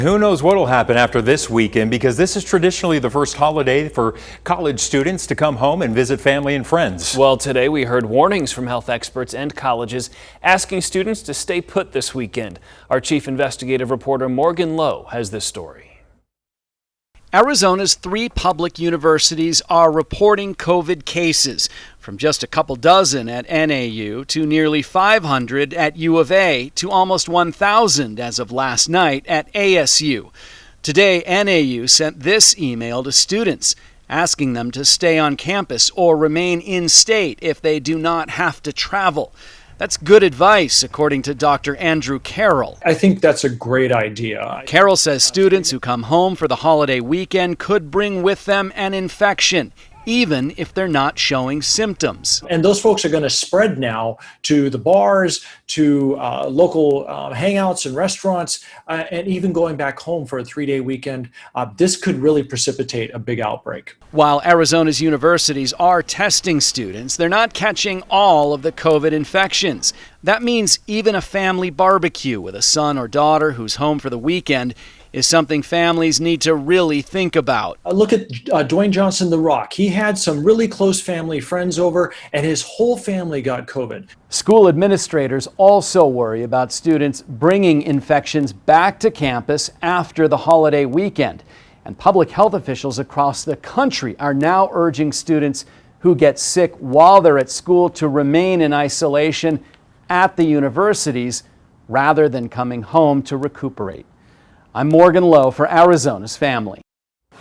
Who knows what will happen after this weekend, because this is traditionally the first holiday for college students to come home and visit family and friends. Well, today we heard warnings from health experts and colleges asking students to stay put this weekend. Our chief investigative reporter Morgan Lowe has this story. Arizona's 3 public universities are reporting COVID cases, from just a couple dozen at NAU to nearly 500 at U of A to almost 1,000 as of last night at ASU. Today, NAU sent this email to students, asking them to stay on campus or remain in-state if they do not have to travel. That's good advice, according to Dr. Andrew Carroll. I think that's a great idea. Carroll says students who come home for the holiday weekend could bring with them an infection, even if they're not showing symptoms. And those folks are going to spread now to the bars, to local hangouts and restaurants, and even going back home for a 3-day weekend. This could really precipitate a big outbreak. While Arizona's universities are testing students, they're not catching all of the COVID infections. That means even a family barbecue with a son or daughter who's home for the weekend is something families need to really think about. Look at Dwayne Johnson, The Rock. He had some really close family friends over, and his whole family got COVID. School administrators also worry about students bringing infections back to campus after the holiday weekend. And public health officials across the country are now urging students who get sick while they're at school to remain in isolation at the universities rather than coming home to recuperate. I'm Morgan Lowe for Arizona's Family.